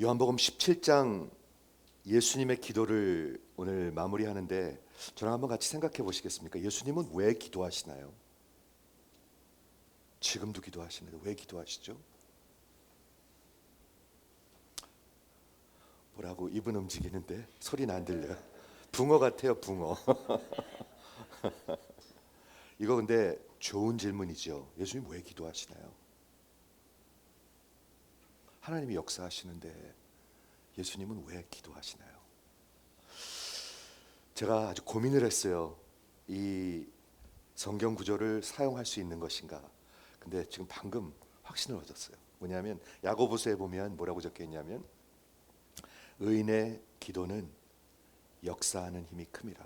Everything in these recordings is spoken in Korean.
요한복음 17장 예수님의 기도를 오늘 마무리하는데 저랑 한번 같이 생각해 보시겠습니까? 예수님은 왜 기도하시나요? 지금도 기도하시는데 왜 기도하시죠? 뭐라고? 입은 움직이는데 소리는 안 들려요. 붕어 같아요, 붕어. 이거 근데 좋은 질문이죠. 예수님 왜 기도하시나요? 하나님이 역사하시는데 예수님은 왜 기도하시나요? 제가 아주 고민을 했어요. 이 성경 구절을 사용할 수 있는 것인가? 근데 지금 방금 확신을 얻었어요. 뭐냐면 야고보서에 보면 뭐라고 적혀 있냐면 의인의 기도는 역사하는 힘이 큼이라.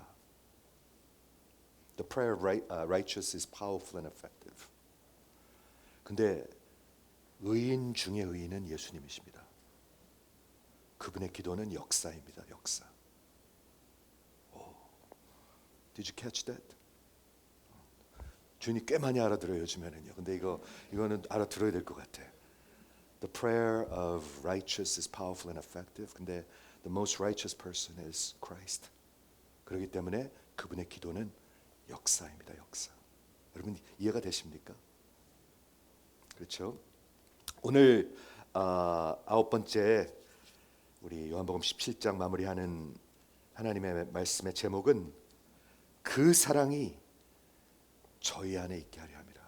The prayer of righteous is powerful and effective. 근데 의인 중에 의인은 예수님이십니다. 그분의 기도는 역사입니다. 역사. Did you catch that? 주인이 꽤 많이 알아들어요 요즘에는요. 근데 이거는 알아들어야 될 것 같아. The prayer of righteous is powerful and effective. 근데 the most righteous person is Christ. 그렇기 때문에 그분의 기도는 역사입니다. 역사. 여러분 이해가 되십니까? 그렇죠? 오늘 아홉 번째 우리 요한복음 17장 마무리하는 하나님의 말씀의 제목은 그 사랑이 저희 안에 있게 하려 함이라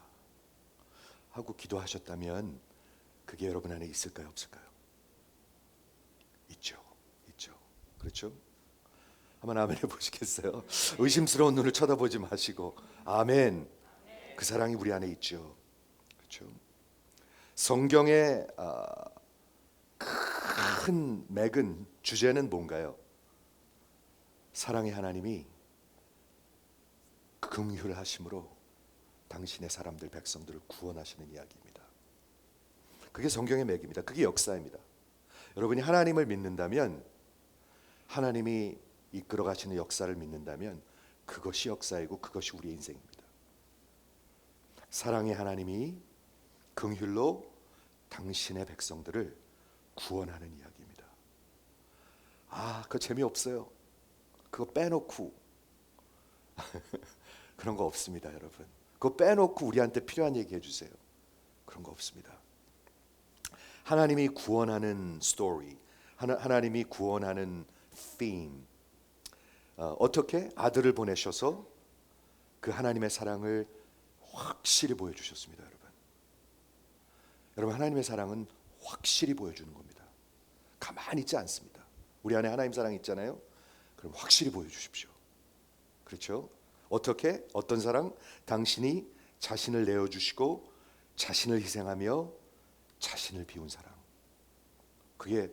하고 기도하셨다면 그게 여러분 안에 있을까요? 없을까요? 있죠. 있죠. 그렇죠? 한번 아멘 해보시겠어요? 의심스러운 눈을 쳐다보지 마시고 아멘. 그 사랑이 우리 안에 있죠. 그렇죠? 성경의 큰 맥은 주제는 뭔가요? 사랑의 하나님이 긍휼하심으로 당신의 사람들 백성들을 구원하시는 이야기입니다. 그게 성경의 맥입니다. 그게 역사입니다. 여러분이 하나님을 믿는다면 하나님이 이끌어 가시는 역사를 믿는다면 그것이 역사이고 그것이 우리의 인생입니다. 사랑의 하나님이 긍휼로 당신의 백성들을 구원하는 이야기입니다. 그거 재미없어요. 그거 빼놓고 그런 거 없습니다, 여러분. 그거 빼놓고 우리한테 필요한 얘기 해주세요. 그런 거 없습니다. 하나님이 구원하는 스토리, 하나님이 구원하는 theme. 어떻게? 아들을 보내셔서 그 하나님의 사랑을 확실히 보여주셨습니다, 여러분. 여러분 하나님의 사랑은 확실히 보여주는 겁니다. 가만히 있지 않습니다. 우리 안에 하나님 사랑이 있잖아요. 그럼 확실히 보여주십시오. 그렇죠? 어떻게? 어떤 사랑? 당신이 자신을 내어주시고 자신을 희생하며 자신을 비운 사랑. 그게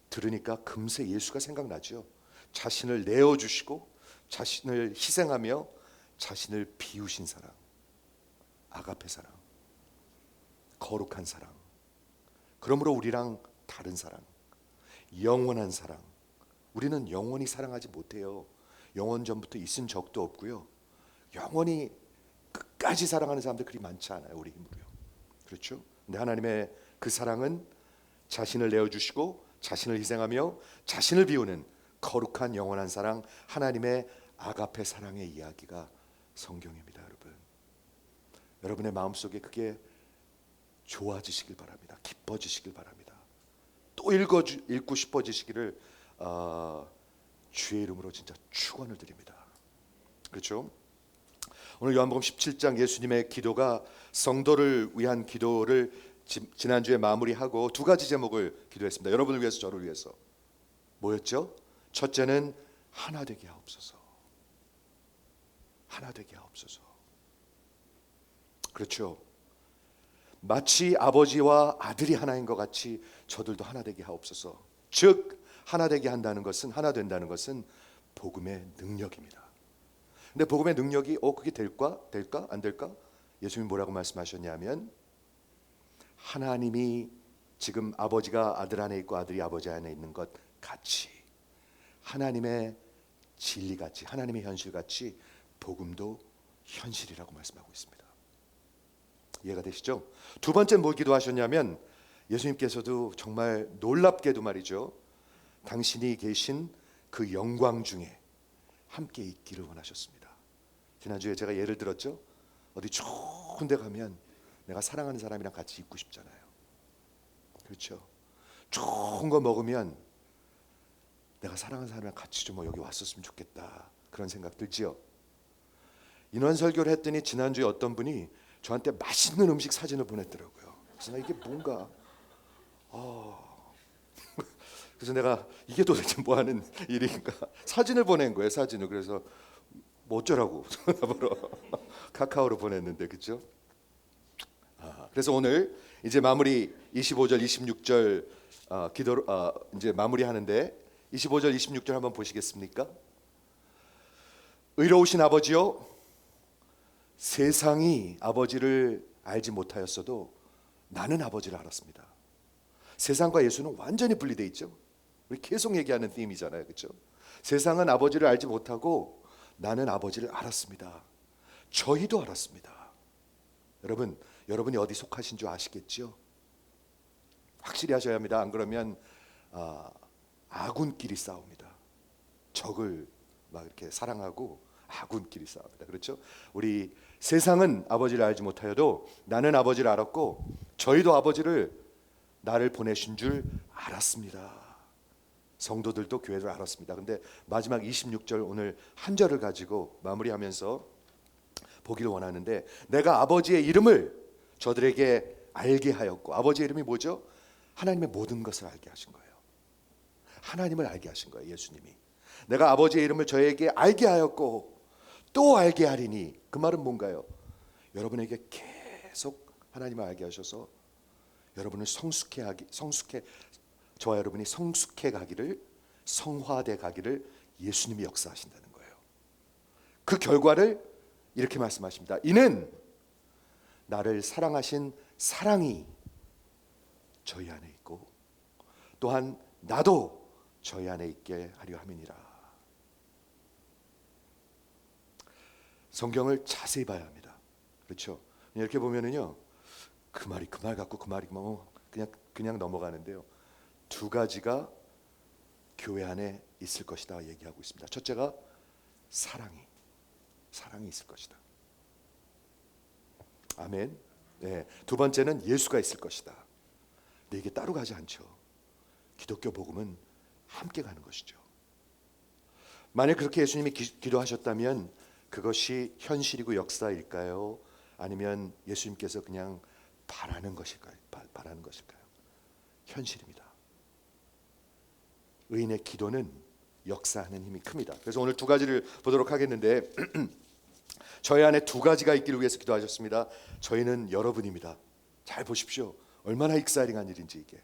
들으니까 금세 예수가 생각나죠. 자신을 내어주시고 자신을 희생하며 자신을 비우신 사랑. 아가페 사랑. 거룩한 사랑. 그러므로 우리랑 다른 사랑. 영원한 사랑. 우리는 영원히 사랑하지 못해요. 영원 전부터 있은 적도 없고요. 영원히 끝까지 사랑하는 사람들 그리 많지 않아요. 우리 힘으로요. 그렇죠? 근데 하나님의 그 사랑은 자신을 내어주시고 자신을 희생하며 자신을 비우는 거룩한 영원한 사랑, 하나님의 아가페 사랑의 이야기가 성경입니다. 여러분. 여러분의 마음속에 그게 좋아지시길 바랍니다. 기뻐지시길 바랍니다. 또 읽고 싶어지시기를 주의 이름으로 진짜 축원을 드립니다. 그렇죠? 오늘 요한복음 17장 예수님의 기도가 성도를 위한 기도를 지난주에 마무리하고 두 가지 제목을 기도했습니다. 여러분을 위해서, 저를 위해서. 뭐였죠? 첫째는 하나 되게 하옵소서. 하나 되게 하옵소서. 그렇죠? 마치 아버지와 아들이 하나인 것 같이 저들도 하나 되게 하옵소서. 즉 하나 되게 한다는 것은, 하나 된다는 것은 복음의 능력입니다. 근데 복음의 능력이 그게 될까? 안 될까? 예수님이 뭐라고 말씀하셨냐면 하나님이 지금 아버지가 아들 안에 있고 아들이 아버지 안에 있는 것 같이 하나님의 진리같이, 하나님의 현실같이 복음도 현실이라고 말씀하고 있습니다. 이해가 되시죠? 두 번째 뭘 기도하셨냐면 예수님께서도 정말 놀랍게도 말이죠, 당신이 계신 그 영광 중에 함께 있기를 원하셨습니다. 지난주에 제가 예를 들었죠. 어디 좋은 데 가면 내가 사랑하는 사람이랑 같이 있고 싶잖아요. 그렇죠. 좋은 거 먹으면 내가 사랑하는 사람이랑 같이 좀 여기 왔었으면 좋겠다, 그런 생각 들지요. 인원 설교를 했더니 지난주에 어떤 분이 저한테 맛있는 음식 사진을 보냈더라고요. 그래서 나 이게 뭔가 그래서 내가 이게 도대체 뭐 하는 일인가, 사진을 보낸 거예요. 사진을. 그래서 뭐 어쩌라고 전화번호 카카오로 보냈는데, 그렇죠? 그래서 오늘 이제 마무리 25절 26절 기도로 이제 마무리하는데, 25절 26절 한번 보시겠습니까? 의로우신 아버지요, 세상이 아버지를 알지 못하였어도 나는 아버지를 알았습니다. 세상과 예수는 완전히 분리되어 있죠. 우리 계속 얘기하는 팀이잖아요, 그렇죠? 세상은 아버지를 알지 못하고 나는 아버지를 알았습니다. 저희도 알았습니다. 여러분, 여러분이 어디 속하신 줄 아시겠죠? 확실히 하셔야 합니다. 안 그러면 아군끼리 싸웁니다. 적을 막 이렇게 사랑하고 아군끼리 싸웁니다. 그렇죠? 우리 세상은 아버지를 알지 못하여도 나는 아버지를 알았고 저희도 아버지를 나를 보내신 줄 알았습니다. 성도들도 교회를 알았습니다. 근데 마지막 26절 오늘 한 절을 가지고 마무리하면서 보기를 원하는데, 내가 아버지의 이름을 저들에게 알게 하였고, 아버지의 이름이 뭐죠? 하나님의 모든 것을 알게 하신 거예요. 하나님을 알게 하신 거예요, 예수님이. 내가 아버지의 이름을 저에게 알게 하였고 또 알게 하리니, 그 말은 뭔가요? 여러분에게 계속 하나님을 알게 하셔서 여러분을 저와 여러분이 성숙해 가기를, 성화돼 가기를 예수님이 역사하신다는 거예요. 그 결과를 이렇게 말씀하십니다. 이는 나를 사랑하신 사랑이 저희 안에 있고 또한 나도 저희 안에 있게 하려 함이니라. 성경을 자세히 봐야 합니다. 그렇죠? 이렇게 보면은요, 그 말 갖고 그 말이 그냥 넘어가는데요. 두 가지가 교회 안에 있을 것이다 얘기하고 있습니다. 첫째가 사랑이 있을 것이다. 아멘. 네. 두 번째는 예수가 있을 것이다. 근데 이게 따로 가지 않죠. 기독교 복음은 함께 가는 것이죠. 만약 그렇게 예수님이 기도하셨다면 그것이 현실이고 역사일까요? 아니면 예수님께서 그냥 바라는 것일까요? 현실입니다. 의인의 기도는 역사하는 힘이 큽니다. 그래서 오늘 두 가지를 보도록 하겠는데 저희 안에 두 가지가 있기를 위해서 기도하셨습니다. 저희는 여러분입니다. 잘 보십시오. 얼마나 익사이링한 일인지. 이게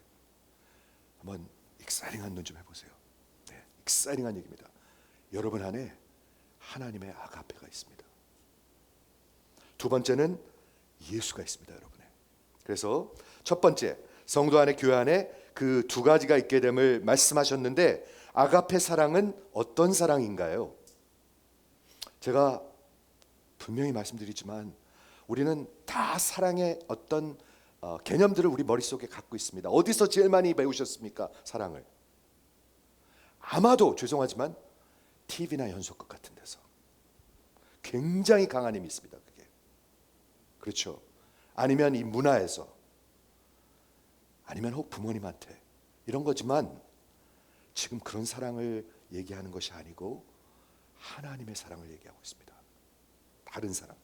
한번 익사이링한 눈 좀 해보세요. 네, 익사이링한 얘기입니다. 여러분 안에 하나님의 아가페가 있습니다. 두 번째는 예수가 있습니다, 여러분의. 그래서 첫 번째, 성도 안에, 교회 안에 그 두 가지가 있게 됨을 말씀하셨는데, 아가페 사랑은 어떤 사랑인가요? 제가 분명히 말씀드리지만 우리는 다 사랑의 어떤 개념들을 우리 머릿속에 갖고 있습니다. 어디서 제일 많이 배우셨습니까? 사랑을. 아마도 죄송하지만 TV나 연속극 같은 데서 굉장히 강한 힘이 있습니다. 그게. 그렇죠. 아니면 이 문화에서, 아니면 혹 부모님한테, 이런 거지만 지금 그런 사랑을 얘기하는 것이 아니고 하나님의 사랑을 얘기하고 있습니다. 다른 사랑.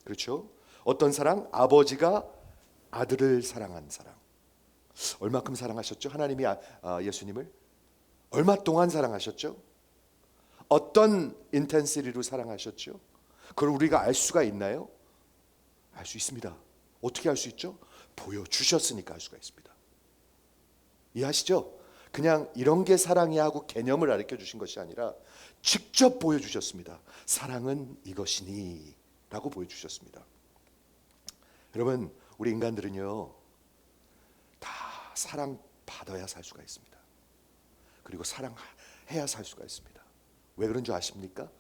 그렇죠? 어떤 사랑? 아버지가 아들을 사랑한 사랑. 얼마큼 사랑하셨죠? 하나님이 예수님을 얼마 동안 사랑하셨죠? 어떤 인텐시티로 사랑하셨죠? 그걸 우리가 알 수가 있나요? 알 수 있습니다. 어떻게 알 수 있죠? 보여주셨으니까 알 수가 있습니다. 이해하시죠? 그냥 이런 게 사랑이야 하고 개념을 가르쳐 주신 것이 아니라 직접 보여주셨습니다. 사랑은 이것이니 라고 보여주셨습니다. 여러분, 우리 인간들은요 다 사랑받아야 살 수가 있습니다. 그리고 사랑해야 살 수가 있습니다. 왜 그런 줄 아십니까?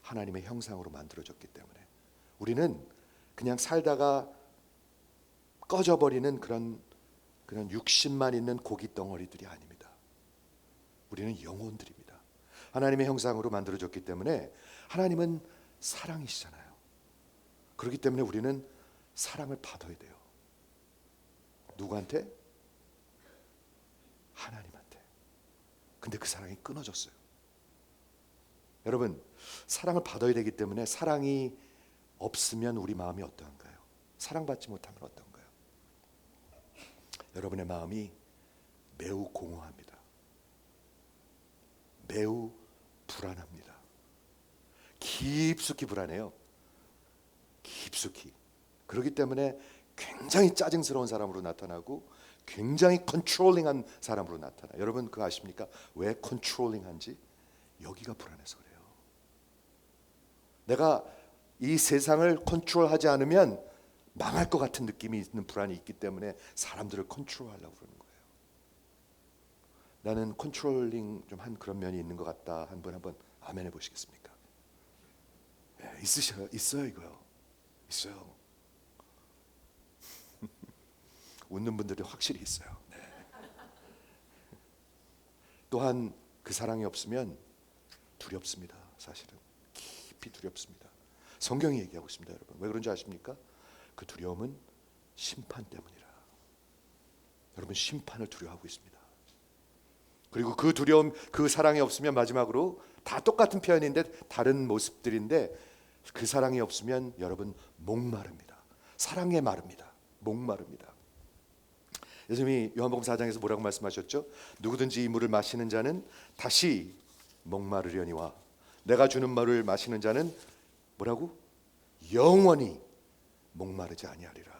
하나님의 형상으로 만들어졌기 때문에. 우리는 그냥 살다가 꺼져버리는 그런 그런 육신만 있는 고기 덩어리들이 아닙니다. 우리는 영혼들입니다. 하나님의 형상으로 만들어졌기 때문에 하나님은 사랑이시잖아요. 그렇기 때문에 우리는 사랑을 받아야 돼요. 누구한테? 하나님한테. 근데 그 사랑이 끊어졌어요. 여러분, 사랑을 받아야 되기 때문에 사랑이 없으면 우리 마음이 어떠한가요? 사랑받지 못하면 어떤가요? 여러분의 마음이 매우 공허합니다. 매우 불안합니다. 깊숙이 불안해요. 깊숙이. 그렇기 때문에 굉장히 짜증스러운 사람으로 나타나고 굉장히 컨트롤링한 사람으로 나타나요. 여러분 그거 아십니까? 왜 컨트롤링한지? 여기가 불안해서 그래요. 내가 이 세상을 컨트롤하지 않으면 망할 것 같은 느낌이 있는 불안이 있기 때문에 사람들을 컨트롤하려고 그러는 거예요. 나는 컨트롤링 좀 한 그런 면이 있는 것 같다. 한번 아멘 해보시겠습니까? 네, 있어요 이거요. 있어요. 웃는 분들이 확실히 있어요. 네. 또한 그 사랑이 없으면 두렵습니다. 사실은 깊이 두렵습니다. 성경이 얘기하고 있습니다, 여러분. 왜 그런지 아십니까? 그 두려움은 심판 때문이라. 여러분 심판을 두려워하고 있습니다. 그리고 그 두려움, 그 사랑이 없으면 마지막으로 다 똑같은 표현인데 다른 모습들인데 그 사랑이 없으면 여러분 목마릅니다. 사랑에 마릅니다. 목마릅니다. 예수님이 요한복음 4장에서 뭐라고 말씀하셨죠? 누구든지 이 물을 마시는 자는 다시 목마르려니와 내가 주는 물을 마시는 자는 뭐라고? 영원히 목마르지 아니하리라.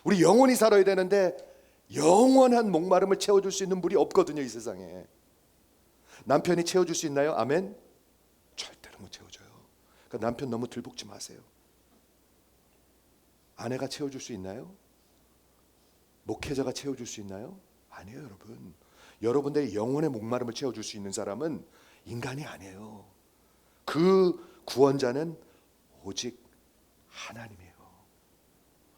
우리 영원히 살아야 되는데 영원한 목마름을 채워줄 수 있는 물이 없거든요. 이 세상에. 남편이 채워줄 수 있나요? 아멘? 절대로 못 채워줘요. 그러니까 남편 너무 들볶지 마세요. 아내가 채워줄 수 있나요? 목회자가 채워줄 수 있나요? 아니에요, 여러분. 여러분들의 영혼의 목마름을 채워줄 수 있는 사람은 인간이 아니에요. 그 구원자는 오직 하나님이에요.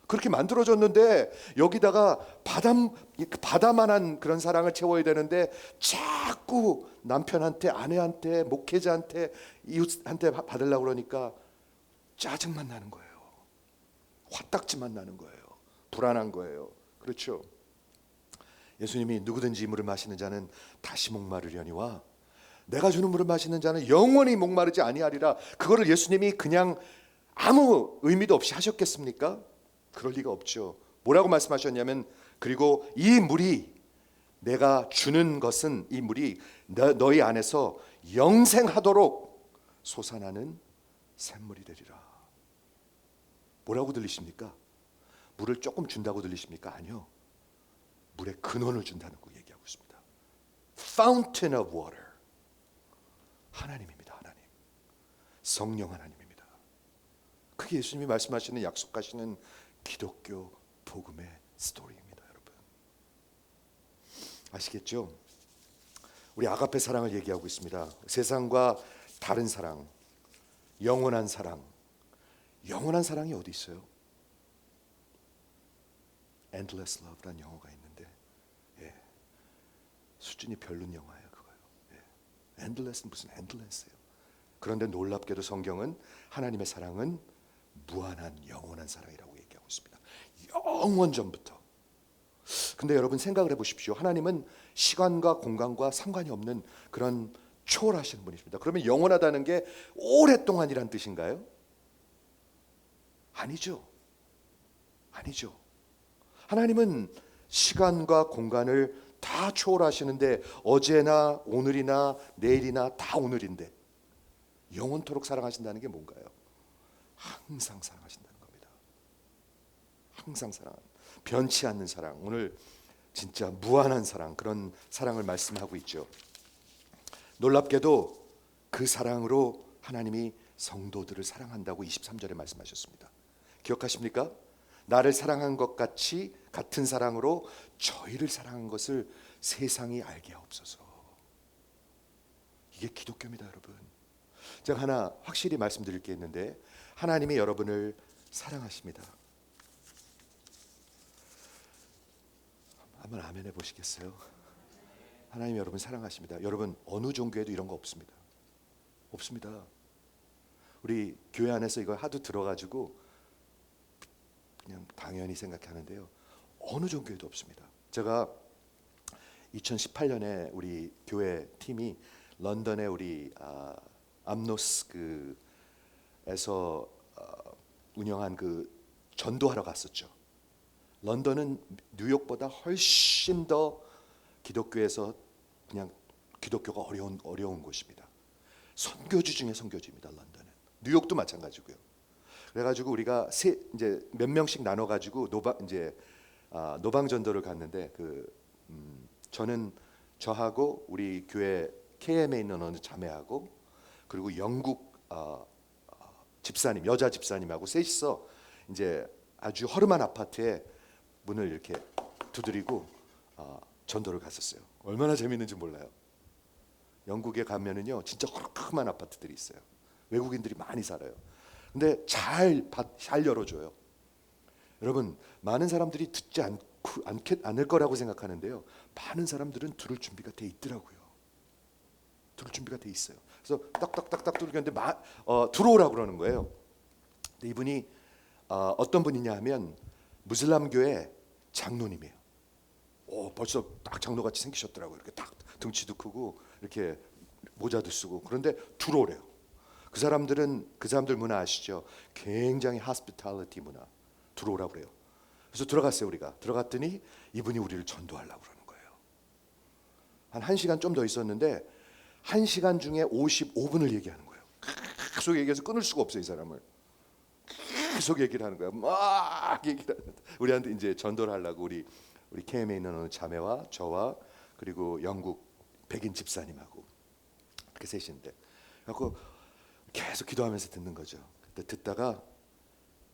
그렇게 만들어졌는데 여기다가 바다만한 그런 사랑을 채워야 되는데 자꾸 남편한테, 아내한테, 목회자한테, 이웃한테 받으려고 그러니까 짜증만 나는 거예요. 화딱지만 나는 거예요. 불안한 거예요. 그렇죠? 예수님이 누구든지 이 물을 마시는 자는 다시 목마르려니와 내가 주는 물을 마시는 자는 영원히 목마르지 아니하리라. 그거를 예수님이 그냥 아무 의미도 없이 하셨겠습니까? 그럴 리가 없죠. 뭐라고 말씀하셨냐면 그리고 이 물이 내가 주는 것은 이 물이 너희 안에서 영생하도록 솟아나는 샘물이 되리라. 뭐라고 들리십니까? 물을 조금 준다고 들리십니까? 아니요. 물의 근원을 준다는 거 얘기하고 있습니다. Fountain of water. 하나님입니다. 하나님. 성령 하나님입니다. 그게 예수님이 말씀하시는 약속하시는 기독교 복음의 스토리입니다. 여러분. 아시겠죠? 우리 아가페 사랑을 얘기하고 있습니다. 세상과 다른 사랑, 영원한 사랑. 영원한 사랑이 어디 있어요? Endless Love라는 영어가 있는데 수준이 별론 영화예요. 그거요. Endless는 무슨 endless예요. 그런데 놀랍게도 성경은 하나님의 사랑은 무한한 영원한 사랑이라고 얘기하고 있습니다. 영원 전부터. 근데 여러분 생각을 해보십시오. 하나님은 시간과 공간과 상관이 없는 그런 초월하시는 분이십니다. 그러면 영원하다는 게 오랫동안이란 뜻인가요? 아니죠. 아니죠. 하나님은 시간과 공간을 다 초월하시는데 어제나 오늘이나 내일이나 다 오늘인데 영원토록 사랑하신다는 게 뭔가요? 항상 사랑하신다는 겁니다. 항상 사랑, 변치 않는 사랑. 오늘 진짜 무한한 사랑, 그런 사랑을 말씀하고 있죠. 놀랍게도 그 사랑으로 하나님이 성도들을 사랑한다고 23절에 말씀하셨습니다. 기억하십니까? 나를 사랑한 것 같이 같은 사랑으로 저희를 사랑한 것을 세상이 알게 하옵소서. 이게 기독교입니다, 여러분. 제가 하나 확실히 말씀드릴 게 있는데 하나님이 여러분을 사랑하십니다. 한번 아멘 해보시겠어요? 하나님 여러분 사랑하십니다. 여러분 어느 종교에도 이런 거 없습니다. 없습니다. 우리 교회 안에서 이걸 하도 들어가지고 그냥 당연히 생각하는데요. 어느 종교에도 없습니다. 제가 2018년에 우리 교회 팀이 런던에 우리 암노스 그에서 운영한 그 전도하러 갔었죠. 런던은 뉴욕보다 훨씬 더 기독교에서 그냥 기독교가 어려운 곳입니다. 선교지 중에 선교지입니다. 런던은. 뉴욕도 마찬가지고요. 그래가지고 우리가 이제 몇 명씩 나눠가지고 노방 전도를 갔는데 저는 저하고 우리 교회 KM에 있는 어느 자매하고 그리고 영국 집사님 여자 집사님하고 셋이서 이제 아주 허름한 아파트에 문을 이렇게 두드리고 전도를 갔었어요. 얼마나 재밌는지 몰라요. 영국에 가면은요 진짜 허름한 아파트들이 있어요. 외국인들이 많이 살아요. 근데 잘 열어줘요. 여러분 많은 사람들이 듣지 않을 거라고 생각하는데요. 많은 사람들은 들을 준비가 돼 있더라고요. 들을 준비가 돼 있어요. 그래서 딱딱딱딱 두드렸는데 들어오라고 그러는 거예요. 근데 이분이 어떤 분이냐 하면 무슬람교의 장로님이에요. 벌써 딱 장로같이 생기셨더라고요. 이렇게 딱 등치도 크고 이렇게 모자도 쓰고. 그런데 들어오래요. 그 사람들 문화 아시죠? 굉장히 hospitality 문화. 들어오라고 그래요. 그래서 들어갔어요. 우리가 들어갔더니 이분이 우리를 전도하려고 그러는 거예요. 한 1시간 좀 더 있었는데 1시간 중에 55분을 얘기하는 거예요. 계속 얘기해서 끊을 수가 없어요. 이 사람을 계속 얘기를 하는 거예요. 막 얘기를 하는데 우리한테 이제 전도를 하려고 우리 KM에 있는 어느 자매와 저와 그리고 영국 백인 집사님하고 이렇게 셋인데 그래서 계속 기도하면서 듣는 거죠. 그때 듣다가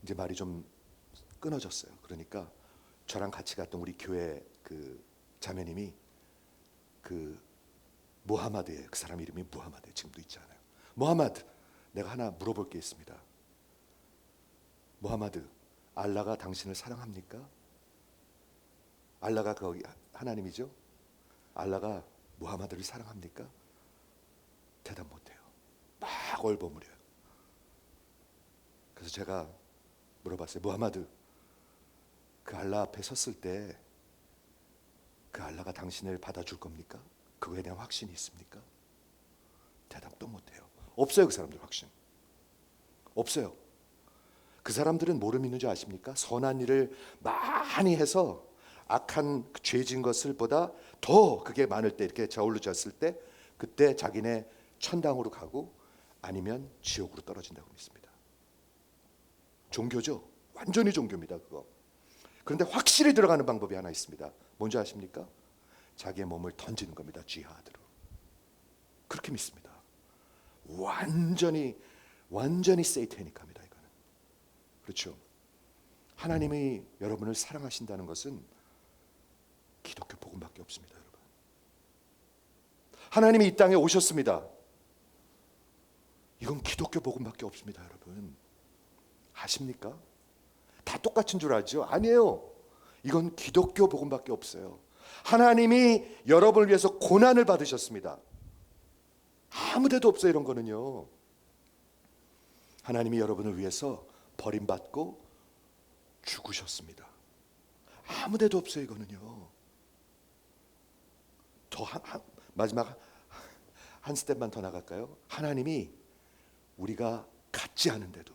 이제 말이 좀 끊어졌어요. 그러니까 저랑 같이 갔던 우리 교회 그 자매님이 무하마드예요. 그 사람 이름이 무하마드예요. 지금도 있지 않아요. 무하마드, 내가 하나 물어볼 게 있습니다. 무하마드, 알라가 당신을 사랑합니까? 알라가 거기 하나님이죠. 알라가 무하마드를 사랑합니까? 대답 못해요. 막 얼버무려요. 그래서 제가 물어봤어요. 무하마드, 그 알라 앞에 섰을 때 그 알라가 당신을 받아줄 겁니까? 그거에 대한 확신이 있습니까? 대답도 못해요. 없어요. 그 사람들 확신 없어요. 그 사람들은 뭐를 믿는 줄 아십니까? 선한 일을 많이 해서 악한 죄진 것을 보다 더 그게 많을 때 이렇게 저울로졌을 때 그때 자기네 천당으로 가고 아니면 지옥으로 떨어진다고 믿습니다. 종교죠. 완전히 종교입니다. 그거. 그런데 확실히 들어가는 방법이 하나 있습니다. 뭔지 아십니까? 자기의 몸을 던지는 겁니다. 지하드로. 그렇게 믿습니다. 완전히 세이태닉합니다. 이거는. 그렇죠. 하나님이 여러분을 사랑하신다는 것은 기독교 복음밖에 없습니다. 여러분. 하나님이 이 땅에 오셨습니다. 이건 기독교 복음밖에 없습니다. 여러분. 아십니까? 다 똑같은 줄 알죠? 아니에요. 이건 기독교 복음밖에 없어요. 하나님이 여러분을 위해서 고난을 받으셨습니다. 아무데도 없어요. 이런 거는요. 하나님이 여러분을 위해서 버림받고 죽으셨습니다. 아무데도 없어요. 이거는요. 마지막 한 스텝만 더 나갈까요? 하나님이 우리가 같지 않은데도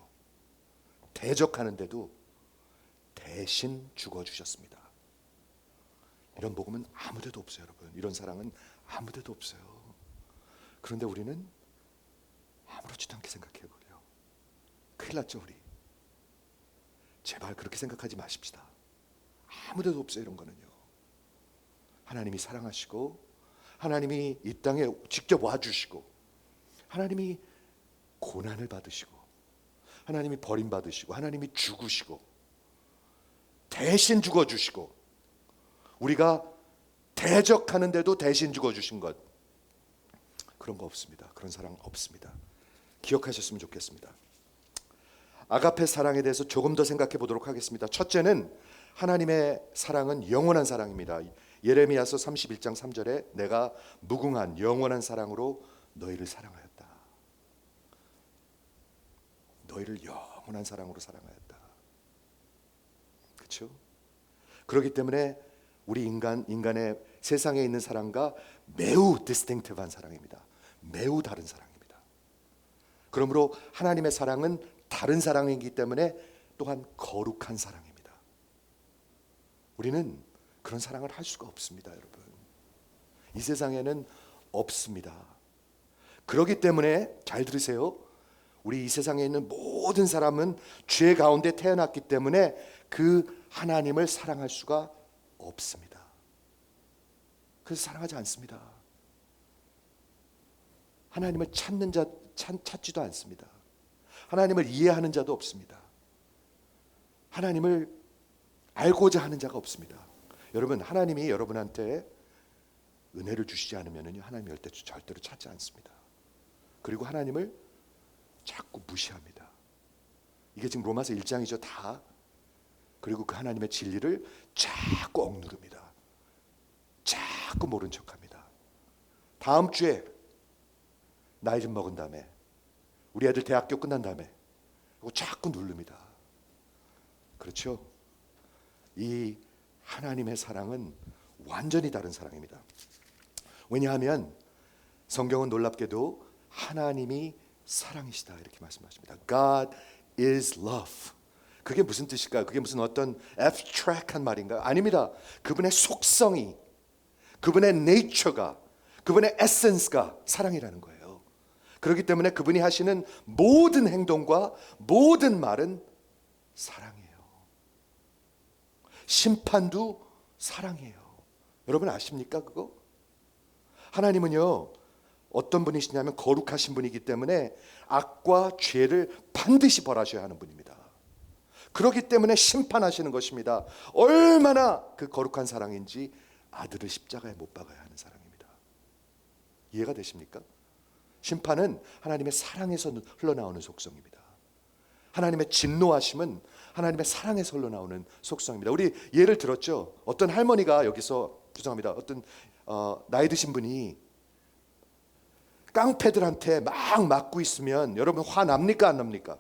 대적하는데도 대신 죽어주셨습니다. 이런 복음은 아무데도 없어요. 여러분. 이런 사랑은 아무데도 없어요. 그런데 우리는 아무렇지도 않게 생각해버려요. 큰일 났죠. 우리. 제발 그렇게 생각하지 마십시다. 아무데도 없어요. 이런 거는요. 하나님이 사랑하시고 하나님이 이 땅에 직접 와주시고 하나님이 고난을 받으시고 하나님이 버림받으시고 하나님이 죽으시고 대신 죽어주시고 우리가 대적하는데도 대신 죽어주신 것, 그런 거 없습니다. 그런 사랑 없습니다. 기억하셨으면 좋겠습니다. 아가페 사랑에 대해서 조금 더 생각해 보도록 하겠습니다. 첫째는 하나님의 사랑은 영원한 사랑입니다. 예레미야서 31장 3절에 내가 무궁한 영원한 사랑으로 너희를 사랑하였다. 너희를 영원한 사랑으로 사랑하였다. 그렇죠? 그렇기 때문에 우리 인간의 세상에 있는 사랑과 매우 디스팅티브한 사랑입니다. 매우 다른 사랑입니다. 그러므로 하나님의 사랑은 다른 사랑이기 때문에 또한 거룩한 사랑입니다. 우리는 그런 사랑을 할 수가 없습니다, 여러분. 이 세상에는 없습니다. 그렇기 때문에 잘 들으세요. 우리 이 세상에 있는 모든 사람은 죄 가운데 태어났기 때문에 그 하나님을 사랑할 수가 없습니다. 그래서 사랑하지 않습니다. 하나님을 찾지도 않습니다. 하나님을 이해하는 자도 없습니다. 하나님을 알고자 하는 자가 없습니다. 여러분, 하나님이 여러분한테 은혜를 주시지 않으면 하나님이 절대로 찾지 않습니다. 그리고 하나님을 자꾸 무시합니다. 이게 지금 로마서 1장이죠, 다. 그리고 그 하나님의 진리를 자꾸 억누릅니다. 자꾸 모른 척합니다. 다음 주에 나이 좀 먹은 다음에, 우리 애들 대학교 끝난 다음에, 자꾸 누릅니다. 그렇죠? 이 하나님의 사랑은 완전히 다른 사랑입니다. 왜냐하면 성경은 놀랍게도 하나님이 사랑이시다 이렇게 말씀하십니다. God is love. 그게 무슨 뜻일까요? 그게 무슨 어떤 abstract한 말인가요? 아닙니다. 그분의 속성이, 그분의 nature가, 그분의 essence가 사랑이라는 거예요. 그렇기 때문에 그분이 하시는 모든 행동과 모든 말은 사랑이에요. 심판도 사랑이에요. 여러분 아십니까 그거? 하나님은요 어떤 분이시냐면 거룩하신 분이기 때문에 악과 죄를 반드시 벌하셔야 하는 분입니다. 그렇기 때문에 심판하시는 것입니다. 얼마나 그 거룩한 사랑인지 아들을 십자가에 못 박아야 하는 사랑입니다. 이해가 되십니까? 심판은 하나님의 사랑에서 흘러나오는 속성입니다. 하나님의 진노하심은 하나님의 사랑에서 흘러나오는 속성입니다. 우리 예를 들었죠. 어떤 할머니가 여기서, 죄송합니다, 어떤 나이 드신 분이 깡패들한테 막 맞고 있으면 여러분 화납니까 안 납니까?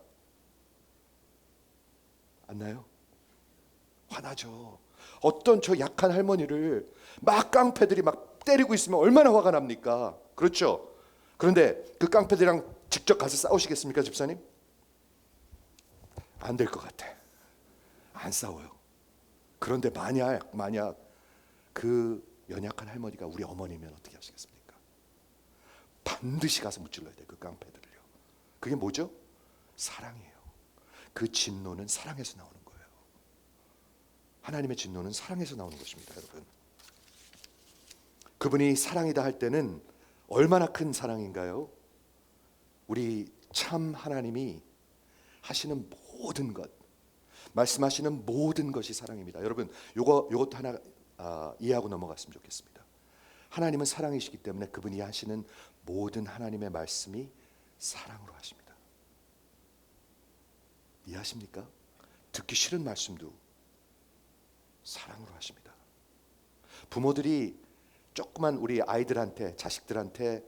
안 나요? 화나죠. 어떤 저 약한 할머니를 막 깡패들이 막 때리고 있으면 얼마나 화가 납니까? 그렇죠? 그런데 그 깡패들이랑 직접 가서 싸우시겠습니까, 집사님? 안 될 것 같아. 안 싸워요. 그런데 만약 그 연약한 할머니가 우리 어머니면 어떻게 하시겠습니까? 반드시 가서 무찔러야 돼요, 그 깡패들을요. 그게 뭐죠? 사랑이에요. 그 진노는 사랑에서 나오는 거예요. 하나님의 진노는 사랑에서 나오는 것입니다, 여러분. 그분이 사랑이다 할 때는 얼마나 큰 사랑인가요? 우리 참 하나님이 하시는 모든 것, 말씀하시는 모든 것이 사랑입니다. 여러분, 요것도 하나 이해하고 넘어갔으면 좋겠습니다. 하나님은 사랑이시기 때문에 그분이 하시는 모든 하나님의 말씀이 사랑으로 하십니다. 이해하십니까? 듣기 싫은 말씀도 사랑으로 하십니다. 부모들이 조그만 우리 아이들한테, 자식들한테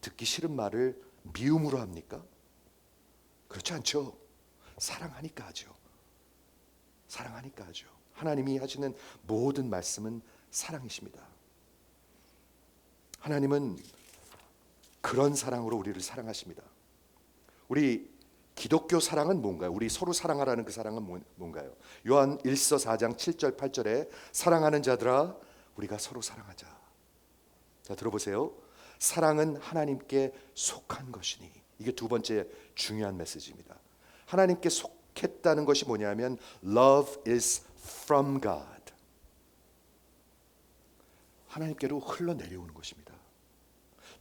듣기 싫은 말을 미움으로 합니까? 그렇지 않죠. 사랑하니까 하죠. 사랑하니까 하죠. 하나님이 하시는 모든 말씀은 사랑이십니다. 하나님은 그런 사랑으로 우리를 사랑하십니다. 우리 기독교 사랑은 뭔가요? 우리 서로 사랑하라는 그 사랑은 뭔가요? 요한 1서 4장 7절 8절에 사랑하는 자들아 우리가 서로 사랑하자. 자, 들어보세요. 사랑은 하나님께 속한 것이니. 이게 두 번째 중요한 메시지입니다. 하나님께 속했다는 것이 뭐냐면 Love is from God. 하나님께로 흘러내려오는 것입니다.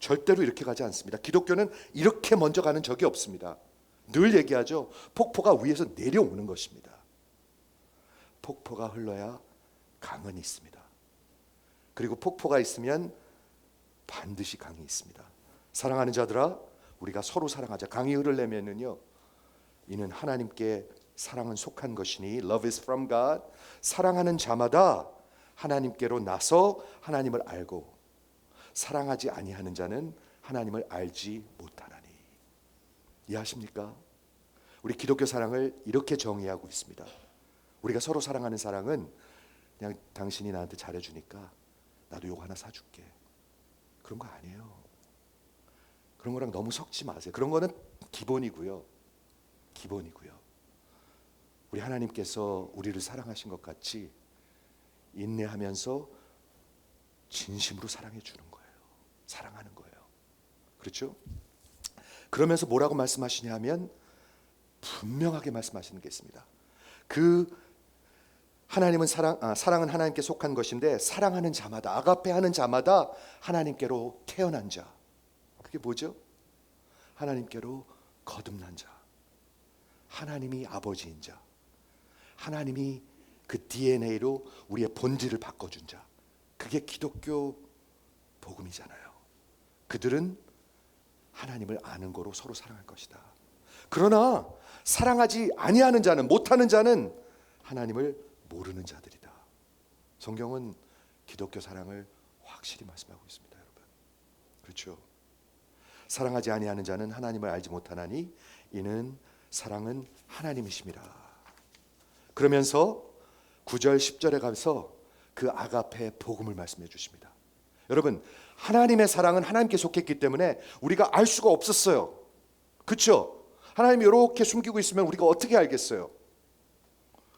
절대로 이렇게 가지 않습니다. 기독교는 이렇게 먼저 가는 적이 없습니다. 늘 얘기하죠. 폭포가 위에서 내려오는 것입니다. 폭포가 흘러야 강은 있습니다. 그리고 폭포가 있으면 반드시 강이 있습니다. 사랑하는 자들아 우리가 서로 사랑하자. 강이 흐르려면은요 이는 하나님께 사랑은 속한 것이니 Love is from God. 사랑하는 자마다 하나님께로 나서 하나님을 알고 사랑하지 아니하는 자는 하나님을 알지 못하나니. 이해하십니까? 우리 기독교 사랑을 이렇게 정의하고 있습니다. 우리가 서로 사랑하는 사랑은 그냥 당신이 나한테 잘해주니까 나도 요거 하나 사줄게, 그런 거 아니에요. 그런 거랑 너무 섞지 마세요. 그런 거는 기본이고요. 우리 하나님께서 우리를 사랑하신 것 같이 인내하면서 진심으로 사랑해 주는 거예요. 사랑하는 거예요. 그렇죠? 그러면서 뭐라고 말씀하시냐면 분명하게 말씀하시는 게 있습니다. 하나님은 사랑은 하나님께 속한 것인데 사랑하는 자마다, 아가페 하는 자마다 하나님께로 태어난 자. 그게 뭐죠? 하나님께로 거듭난 자. 하나님이 아버지인 자. 하나님이 그 DNA로 우리의 본질을 바꿔준 자. 그게 기독교 복음이잖아요. 그들은 하나님을 아는 거로 서로 사랑할 것이다. 그러나 사랑하지 아니하는 자는, 못하는 자는 하나님을 모르는 자들이다. 성경은 기독교 사랑을 확실히 말씀하고 있습니다, 여러분. 그렇죠? 사랑하지 아니하는 자는 하나님을 알지 못하나니 이는 사랑은 하나님이심이라. 그러면서 9절 10절에 가서 그 아가페 복음을 말씀해 주십니다. 여러분, 하나님의 사랑은 하나님께 속했기 때문에 우리가 알 수가 없었어요. 그렇죠? 하나님이 이렇게 숨기고 있으면 우리가 어떻게 알겠어요?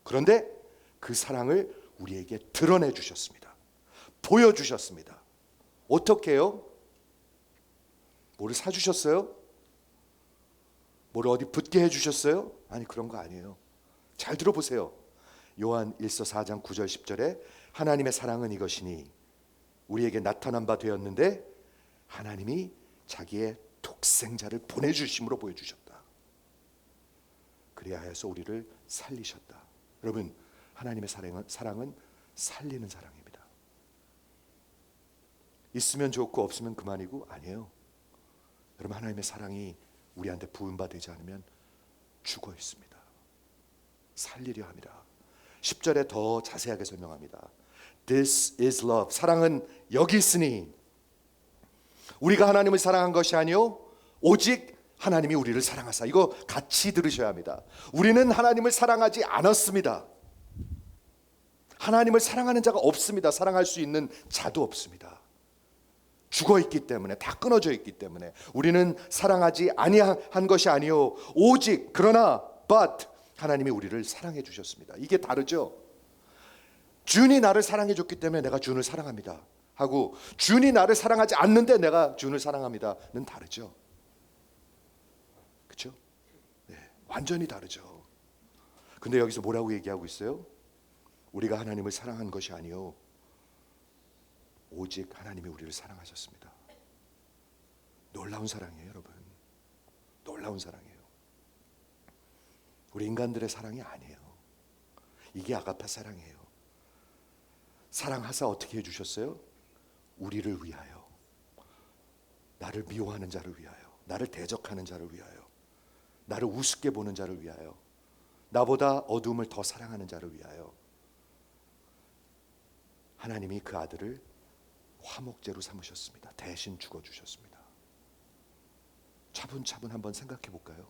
그런데 그 사랑을 우리에게 드러내 주셨습니다. 보여주셨습니다. 어떻게 해요? 뭐를 사주셨어요? 뭐를 어디 붙게 해주셨어요? 아니, 그런 거 아니에요. 잘 들어보세요. 요한 1서 4장 9절 10절에 하나님의 사랑은 이것이니 우리에게 나타난 바 되었는데 하나님이 자기의 독생자를 보내주심으로 보여주셨다. 그리하여서 우리를 살리셨다. 여러분, 하나님의 사랑은 살리는 사랑입니다. 있으면 좋고 없으면 그만이고 아니에요. 여러분, 하나님의 사랑이 우리한테 부음받지 않으면 죽어 있습니다. 살리려 합니다. 10절에 더 자세하게 설명합니다. This is love. 사랑은 여기 있으니 우리가 하나님을 사랑한 것이 아니요 오직 하나님이 우리를 사랑하사. 이거 같이 들으셔야 합니다. 우리는 하나님을 사랑하지 않았습니다. 하나님을 사랑하는 자가 없습니다. 사랑할 수 있는 자도 없습니다. 죽어 있기 때문에, 다 끊어져 있기 때문에 우리는 사랑하지 아니한 것이 아니요 오직, 그러나 but 하나님이 우리를 사랑해 주셨습니다. 이게 다르죠. 주님이 나를 사랑해 줬기 때문에 내가 주님을 사랑합니다 하고 주님이 나를 사랑하지 않는데 내가 주님을 사랑합니다는 다르죠. 그렇죠? 네, 완전히 다르죠. 근데 여기서 뭐라고 얘기하고 있어요? 우리가 하나님을 사랑한 것이 아니요 오직 하나님이 우리를 사랑하셨습니다. 놀라운 사랑이에요, 여러분. 놀라운 사랑이에요. 우리 인간들의 사랑이 아니에요. 이게 아가페 사랑이에요. 사랑하사 어떻게 해주셨어요? 우리를 위하여, 나를 미워하는 자를 위하여, 나를 대적하는 자를 위하여, 나를 우습게 보는 자를 위하여, 나보다 어둠을 더 사랑하는 자를 위하여 하나님이 그 아들을 화목제로 삼으셨습니다. 대신 죽어주셨습니다. 차분차분 한번 생각해 볼까요?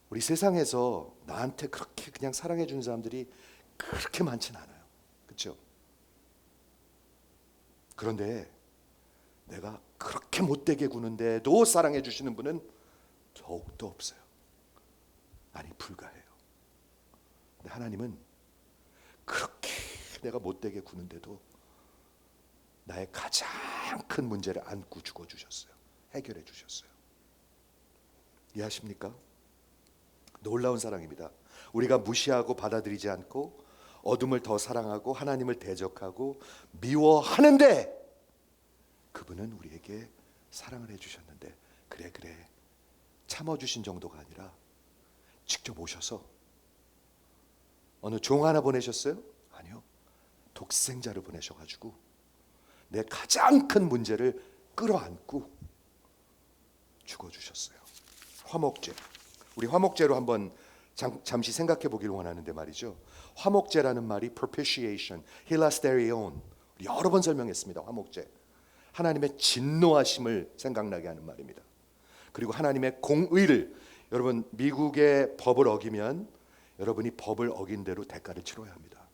우리 세상에서 나한테 그렇게 그냥 사랑해 주는 사람들이 그렇게 많진 않아요. 그렇죠? 그런데 내가 그렇게 못되게 구는데도 사랑해 주시는 분은 더욱더 없어요. 아니, 불가해요. 근데 하나님은 그렇게 내가 못되게 구는데도 나의 가장 큰 문제를 안고 죽어주셨어요. 해결해 주셨어요. 이해하십니까? 놀라운 사랑입니다. 우리가 무시하고 받아들이지 않고 어둠을 더 사랑하고 하나님을 대적하고 미워하는데 그분은 우리에게 사랑을 해주셨는데 그래 참아주신 정도가 아니라 직접 오셔서 어느 종 하나 보내셨어요? 아니요. 독생자를 보내셔가지고 내 가장 큰 문제를 끌어안고 죽어주셨어요. 화목제. 우리 화목제로 한번 잠시 생각해 보기를 원하는데 말이죠. 화목제라는 말이 propitiation, hilasterion, 여러 번 설명했습니다. 화목제. 하나님의 진노하심을 생각나게 하는 말입니다. 그리고 하나님의 공의를, 여러분 미국의 법을 어기면 여러분이 법을 어긴 대로 대가를 치러야 합니다.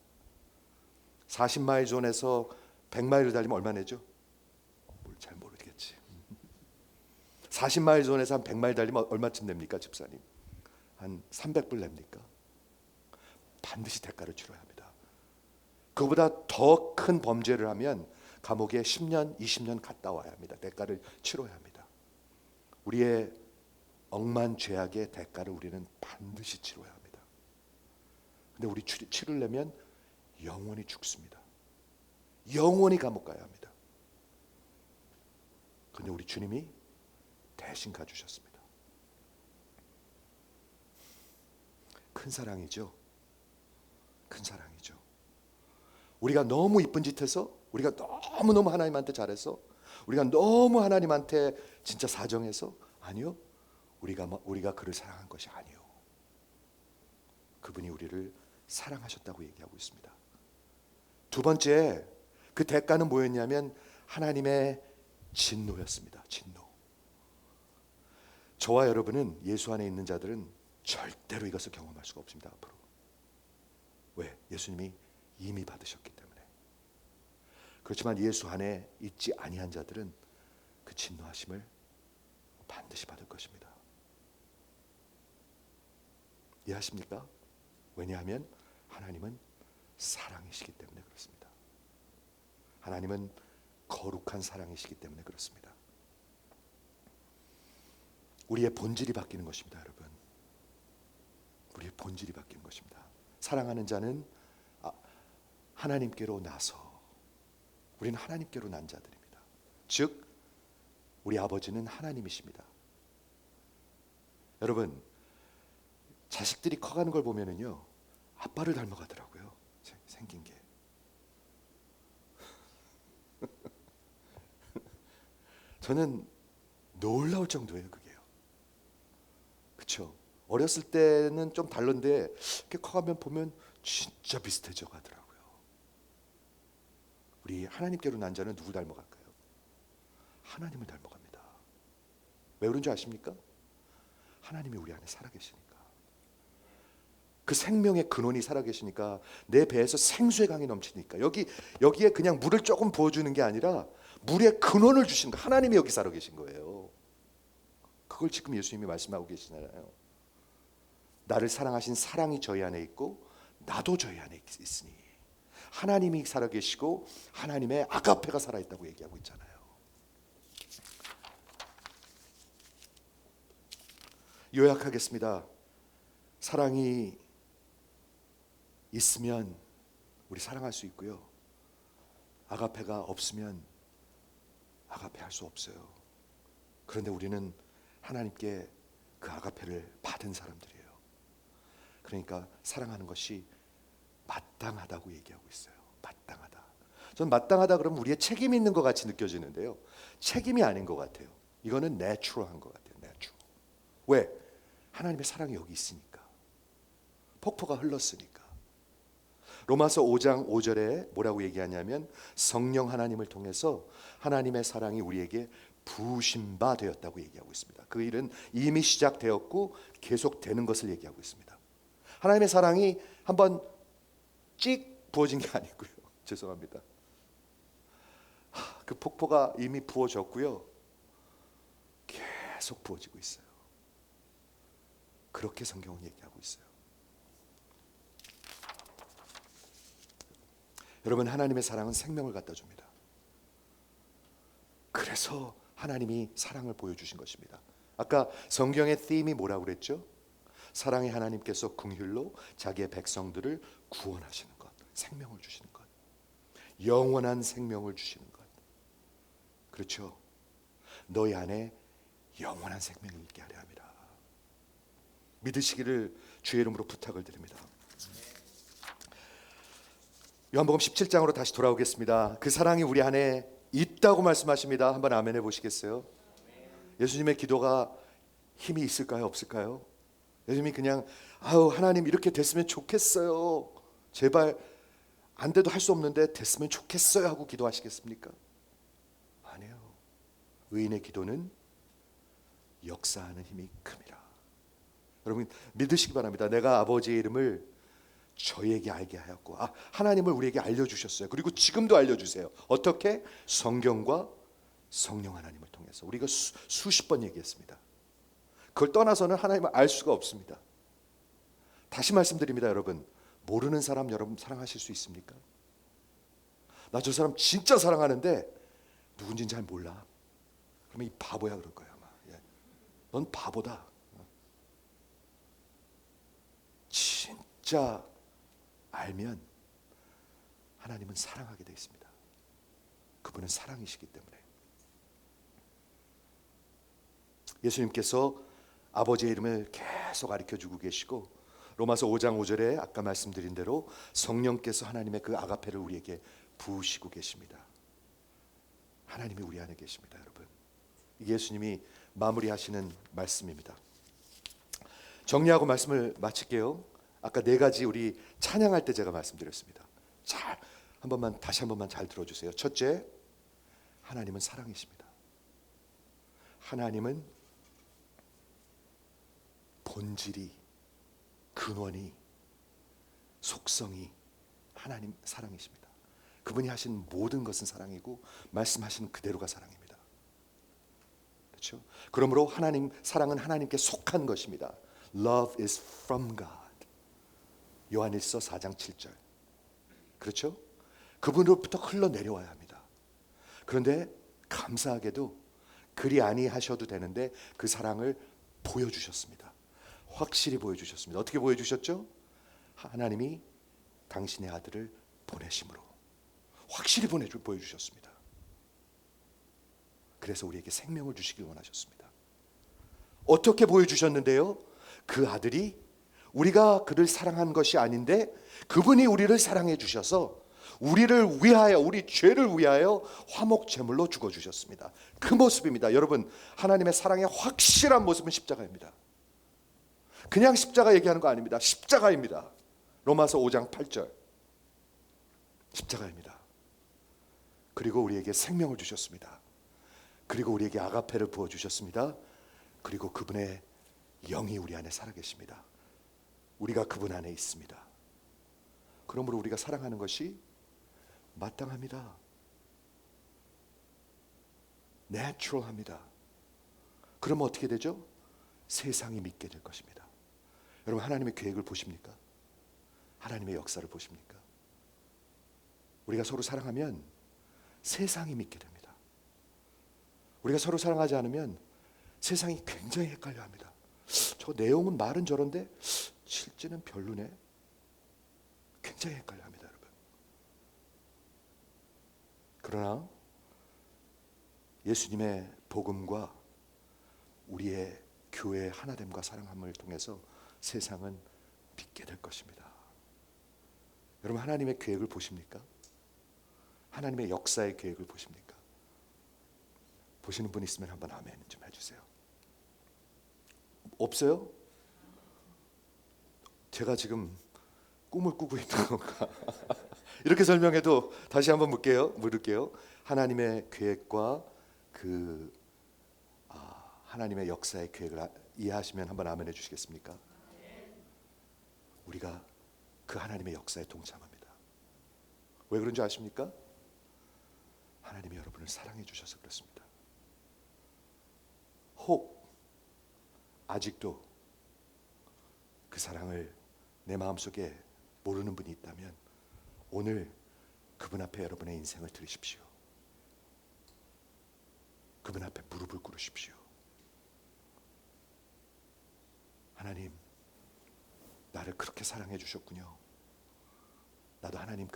40마일 존에서 100마일을 달리면 얼마 내죠? 잘 모르겠지. 40마일 존에서 한 100마일 달리면 얼마쯤 냅니까, 집사님? 한 300불 냅니까? 반드시 대가를 치러야 합니다. 그보다 더 큰 범죄를 하면 감옥에 10년, 20년 갔다 와야 합니다. 대가를 치러야 합니다. 우리의 억만 죄악의 대가를 우리는 반드시 치러야 합니다. 근데 우리 치르려면 영원히 죽습니다. 영원히 감옥 가야 합니다. 그런데 우리 주님이 대신 가주셨습니다. 큰 사랑이죠. 큰 사랑이죠. 우리가 너무 이쁜 짓 해서, 우리가 너무너무 하나님한테 잘해서, 우리가 너무 하나님한테 진짜 사정해서, 아니요, 우리가 그를 사랑한 것이 아니요, 그분이 우리를 사랑하셨다고 얘기하고 있습니다. 두 번째, 그 대가는 뭐였냐면 하나님의 진노였습니다. 진노. 저와 여러분은, 예수 안에 있는 자들은 절대로 이것을 경험할 수가 없습니다. 앞으로. 왜? 예수님이 이미 받으셨기 때문에. 그렇지만 예수 안에 있지 아니한 자들은 그 진노하심을 반드시 받을 것입니다. 이해하십니까? 왜냐하면 하나님은 사랑이시기 때문에 그렇습니다. 하나님은 거룩한 사랑이시기 때문에 그렇습니다. 우리의 본질이 바뀌는 것입니다, 여러분. 우리의 본질이 바뀌는 것입니다. 사랑하는 자는 하나님께로 나서, 우리는 하나님께로 난 자들입니다. 즉 우리 아버지는 하나님이십니다. 여러분, 자식들이 커가는 걸 보면은요, 아빠를 닮아가더라고요. 생긴 게. 저는 놀라울 정도예요, 그게요. 그렇죠? 어렸을 때는 좀 다른데 이렇게 커가면 보면 진짜 비슷해져 가더라고요. 우리 하나님께로 난 자는 누구 닮아갈까요? 하나님을 닮아갑니다. 왜 그런 줄 아십니까? 하나님이 우리 안에 살아계시니까. 그 생명의 근원이 살아계시니까, 내 배에서 생수의 강이 넘치니까, 여기에 그냥 물을 조금 부어주는 게 아니라 물의 근원을 주시는 거, 하나님이 여기 살아계신 거예요. 그걸 지금 예수님이 말씀하고 계시잖아요. 나를 사랑하신 사랑이 저희 안에 있고 나도 저희 안에 있으니, 하나님이 살아계시고 하나님의 아가페가 살아있다고 얘기하고 있잖아요. 요약하겠습니다. 사랑이 있으면 우리 사랑할 수 있고요, 아가페가 없으면 아가페 할 수 없어요. 그런데 우리는 하나님께 그 아가페를 받은 사람들이에요. 그러니까 사랑하는 것이 마땅하다고 얘기하고 있어요. 마땅하다. 전 마땅하다 그러면 우리의 책임이 있는 것 같이 느껴지는데요, 책임이 아닌 것 같아요. 이거는 내추럴한 것 같아요. 내추럴. 왜? 하나님의 사랑이 여기 있으니까. 폭포가 흘렀으니까. 로마서 5장 5절에 뭐라고 얘기하냐면, 성령 하나님을 통해서 하나님의 사랑이 우리에게 부으신 바 되었다고 얘기하고 있습니다. 그 일은 이미 시작되었고 계속되는 것을 얘기하고 있습니다. 하나님의 사랑이 한번 찍 부어진 게 아니고요. 죄송합니다. 그 폭포가 이미 부어졌고요, 계속 부어지고 있어요. 그렇게 성경은 얘기하고 있어요. 여러분, 하나님의 사랑은 생명을 갖다 줍니다. 그래서 하나님이 사랑을 보여주신 것입니다. 아까 성경의 them이 뭐라고 그랬죠? 사랑의 하나님께서 긍휼로 자기의 백성들을 구원하시는 것, 생명을 주시는 것, 영원한 생명을 주시는 것. 그렇죠? 너희 안에 영원한 생명이 있게 하려 합니다. 믿으시기를 주의 이름으로 부탁을 드립니다. 요한복음 17장으로 다시 돌아오겠습니다. 그 사랑이 우리 안에 있다고 말씀하십니다. 한번 아멘 해보시겠어요? 예수님의 기도가 힘이 있을까요, 없을까요? 예수님이 그냥 아우 하나님 이렇게 됐으면 좋겠어요. 제발 안 돼도 할 수 없는데 됐으면 좋겠어요 하고 기도하시겠습니까? 아니에요. 의인의 기도는 역사하는 힘이 큽니다. 여러분 믿으시기 바랍니다. 내가 아버지의 이름을 저희에게 알게 하였고 하나님을 우리에게 알려주셨어요. 그리고 지금도 알려주세요. 어떻게? 성경과 성령 하나님을 통해서. 우리가 수십 번 얘기했습니다. 그걸 떠나서는 하나님을 알 수가 없습니다. 다시 말씀드립니다. 여러분 모르는 사람 여러분 사랑하실 수 있습니까? 나 저 사람 진짜 사랑하는데 누군지는 잘 몰라. 그러면 이 바보야 그럴 거야 아마. 넌 바보다. 진짜 알면 하나님은 사랑하게 되어 있습니다. 그분은 사랑이시기 때문에. 예수님께서 아버지의 이름을 계속 가르쳐주고 계시고 로마서 5장 5절에 아까 말씀드린 대로 성령께서 하나님의 그 아가페를 우리에게 부으시고 계십니다. 하나님이 우리 안에 계십니다. 여러분 예수님이 마무리하시는 말씀입니다. 정리하고 말씀을 마칠게요. 아까 네 가지 우리 찬양할 때 제가 말씀드렸습니다. 잘 다시 한 번만 잘 들어주세요. 첫째, 하나님은 사랑이십니다. 하나님은 본질이, 근원이, 속성이 하나님 사랑이십니다. 그분이 하신 모든 것은 사랑이고 말씀하시는 그대로가 사랑입니다. 그렇죠? 그러므로 하나님 사랑은 하나님께 속한 것입니다. Love is from God. 요한일서 4장 7절. 그렇죠? 그분으로부터 흘러내려와야 합니다. 그런데 감사하게도 그리 아니하셔도 되는데 그 사랑을 보여주셨습니다. 확실히 보여주셨습니다. 어떻게 보여주셨죠? 하나님이 당신의 아들을 보내심으로 확실히 보여주셨습니다. 그래서 우리에게 생명을 주시길 원하셨습니다. 어떻게 보여주셨는데요? 그 아들이 우리가 그를 사랑한 것이 아닌데 그분이 우리를 사랑해 주셔서 우리를 위하여 우리 죄를 위하여 화목 제물로 죽어 주셨습니다. 그 모습입니다. 여러분 하나님의 사랑의 확실한 모습은 십자가입니다. 그냥 십자가 얘기하는 거 아닙니다. 십자가입니다. 로마서 5장 8절 십자가입니다. 그리고 우리에게 생명을 주셨습니다. 그리고 우리에게 아가페를 부어주셨습니다. 그리고 그분의 영이 우리 안에 살아계십니다. 우리가 그분 안에 있습니다. 그러므로 우리가 사랑하는 것이 마땅합니다. 내추럴합니다. 그러면 어떻게 되죠? 세상이 믿게 될 것입니다. 여러분 하나님의 계획을 보십니까? 하나님의 역사를 보십니까? 우리가 서로 사랑하면 세상이 믿게 됩니다. 우리가 서로 사랑하지 않으면 세상이 굉장히 헷갈려합니다. 저 내용은 말은 저런데 실제는 별로네. 굉장히 헷갈려합니다, 여러분. 그러나 예수님의 복음과 우리의 교회의 하나됨과 사랑함을 통해서 세상은 믿게 될 것입니다. 여러분 하나님의 계획을 보십니까? 하나님의 역사의 계획을 보십니까? 보시는 분 있으면 한번 아멘 좀 해주세요. 없어요? 제가 지금 꿈을 꾸고 있는 건가? 이렇게 설명해도 다시 한번 물을게요. 하나님의 계획과 그 하나님의 역사의 계획을 이해하시면 한번 아멘 해주시겠습니까? 우리가 그 하나님의 역사에 동참합니다. 왜 그런 줄 아십니까? 하나님이 여러분을 사랑해 주셔서 그렇습니다. 혹 아직도 그 사랑을 내 마음속에 모르는 분이 있다면 오늘 그분 앞에 여러분의 인생을 드리십시오. 그분 앞에 무릎을 꿇으십시오. 하나님, 나를 그렇게 사랑해 주셨군요. 나도 하나님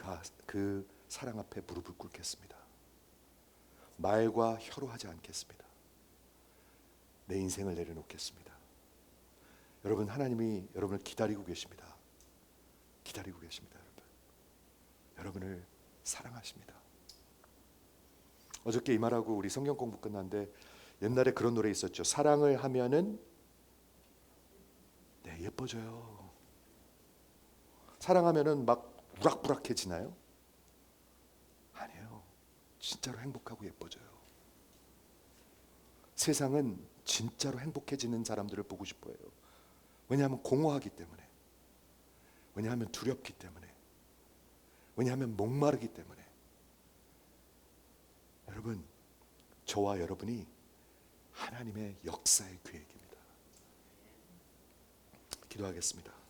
그 사랑 앞에 무릎을 꿇겠습니다. 말과 혀로 하지 않겠습니다. 내 인생을 내려놓겠습니다. 여러분 하나님이 여러분을 기다리고 계십니다. 기다리고 계십니다. 여러분을 사랑하십니다. 어저께 이 말하고 우리 성경 공부 끝났는데 옛날에 그런 노래 있었죠. 사랑을 하면은 내 예뻐져요. 사랑하면은 막 우락부락해지나요? 아니에요. 진짜로 행복하고 예뻐져요. 세상은 진짜로 행복해지는 사람들을 보고 싶어요. 왜냐하면 공허하기 때문에, 왜냐하면 두렵기 때문에, 왜냐하면 목마르기 때문에. 여러분, 저와 여러분이 하나님의 역사의 계획입니다. 기도하겠습니다.